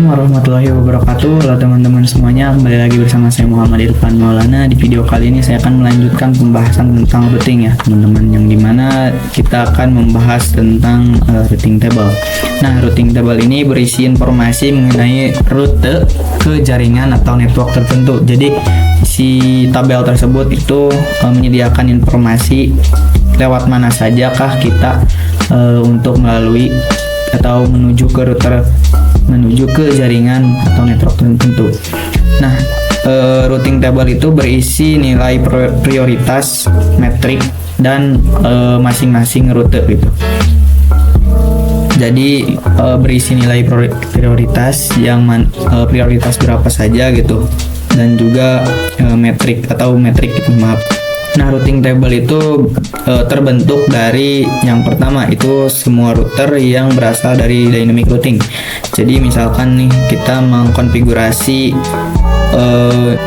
Assalamualaikum warahmatullahi wabarakatuh. Halo teman-teman semuanya, kembali lagi bersama saya Muhammad Irfan Maulana. Di video kali ini saya akan melanjutkan pembahasan tentang routing ya teman-teman, yang dimana kita akan membahas tentang routing table. Nah, routing table ini berisi informasi mengenai rute ke jaringan atau network tertentu. Jadi si tabel tersebut itu menyediakan informasi lewat mana sajakah kita untuk melalui atau menuju ke router, menuju ke jaringan atau network tertentu. Nah, routing table itu berisi nilai prioritas, metrik, dan masing-masing rute gitu. Jadi berisi nilai prioritas yang prioritas berapa saja gitu, dan juga metrik atau metrik gitu, maaf. Nah, routing table itu terbentuk dari yang pertama itu semua router yang berasal dari dynamic routing. Jadi misalkan nih kita mengkonfigurasi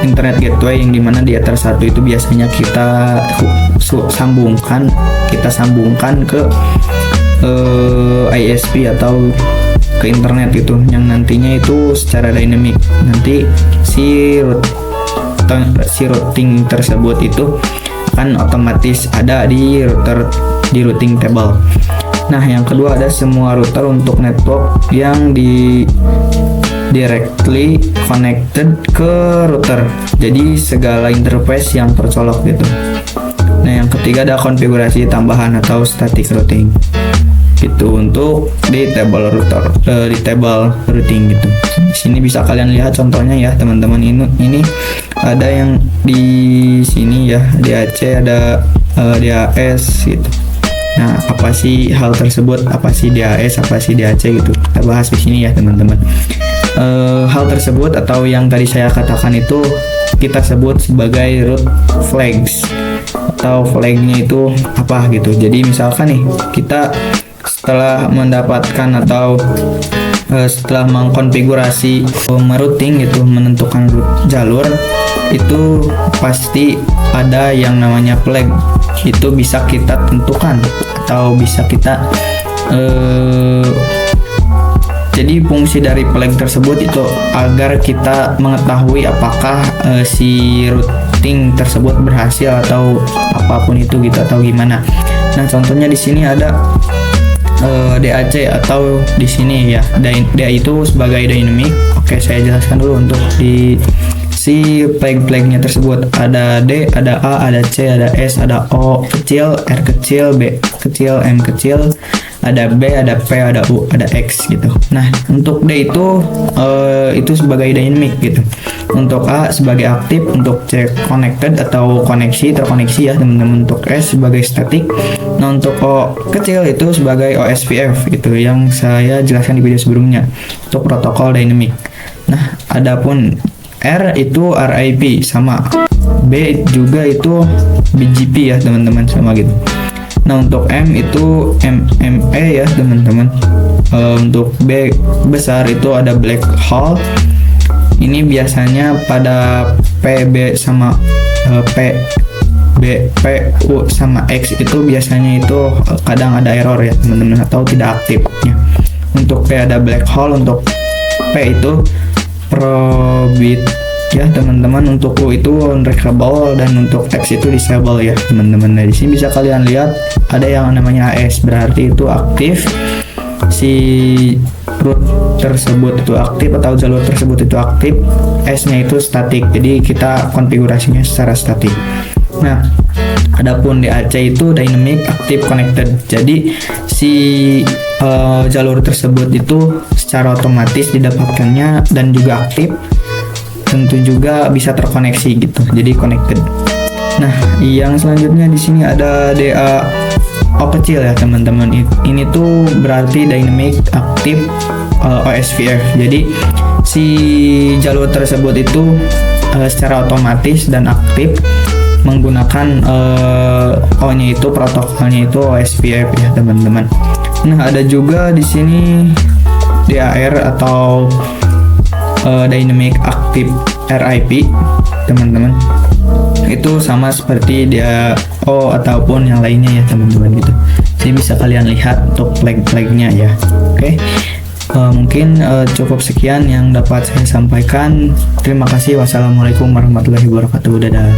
internet gateway yang dimana di ether 1 itu biasanya kita sambungkan ke ISP atau ke internet gitu, yang nantinya itu secara dynamic nanti si routing tersebut itu akan otomatis ada di routing table. Nah, yang kedua ada semua router untuk network yang directly connected ke router. Jadi segala interface yang tercolok gitu. Nah, yang ketiga ada konfigurasi tambahan atau static routing. Itu untuk di table router, di table routing gitu. Di sini bisa kalian lihat contohnya ya teman-teman. Ini ada yang di sini ya, DAC, ada DAS gitu. Nah, apa sih hal tersebut? Apa sih DAS? Apa sih DAC gitu? Kita bahas di sini ya teman-teman. Hal tersebut atau yang tadi saya katakan itu kita sebut sebagai route flags, atau flagnya itu apa gitu. Jadi misalkan nih kita setelah mendapatkan atau setelah mengkonfigurasi merouting itu, menentukan jalur itu pasti ada yang namanya flag. Itu bisa kita tentukan atau bisa kita jadi fungsi dari flag tersebut itu agar kita mengetahui apakah si routing tersebut berhasil atau apapun itu gitu, atau gimana. Nah, contohnya di sini ada DAC atau di sini ya, DA itu sebagai dynamic. Oke, saya jelaskan dulu untuk di si flag-flagnya tersebut. Ada D, ada A, ada C, ada S, ada O kecil, R kecil, B kecil, M kecil, ada B, ada P, ada U, ada X gitu. Nah, untuk D itu sebagai dynamic gitu. Untuk A sebagai aktif, untuk C connected atau terkoneksi ya teman-teman. Untuk S sebagai static. Nah, untuk O kecil itu sebagai OSPF gitu, yang saya jelaskan di video sebelumnya untuk protokol dynamic. Nah, adapun R itu RIP sama, B juga itu BGP ya teman-teman, sama gitu. Nah, untuk M itu MME ya teman-teman. Untuk B besar itu ada black hole. Ini biasanya pada PB sama PU sama X itu biasanya itu kadang ada error ya teman-teman, atau tidak aktif ya. Untuk P ada black hole, untuk P itu probit ya teman-teman. Untuk U itu unreachable, dan untuk X itu disable ya teman-teman. Nah, di sini bisa kalian lihat ada yang namanya AS, berarti itu aktif, si route tersebut itu aktif atau jalur tersebut itu aktif. S-nya itu static, jadi kita konfigurasinya secara static. Nah, adapun DAC itu dynamic active connected. Jadi si jalur tersebut itu secara otomatis didapatkannya dan juga aktif, tentu juga bisa terkoneksi gitu. Jadi connected. Nah, yang selanjutnya di sini ada DA O kecil ya teman-teman. Ini tuh berarti dynamic active OSPF. Jadi si jalur tersebut itu secara otomatis dan aktif menggunakan O-nya itu, protokolnya itu OSPF ya teman-teman. Nah, ada juga di sini DAR atau dynamic active RIP teman-teman. Itu sama seperti dia O ataupun yang lainnya ya teman-teman gitu. Jadi bisa kalian lihat untuk flag-flagnya ya. Oke. Mungkin cukup sekian yang dapat saya sampaikan. Terima kasih. Wassalamualaikum warahmatullahi wabarakatuh. Dadah.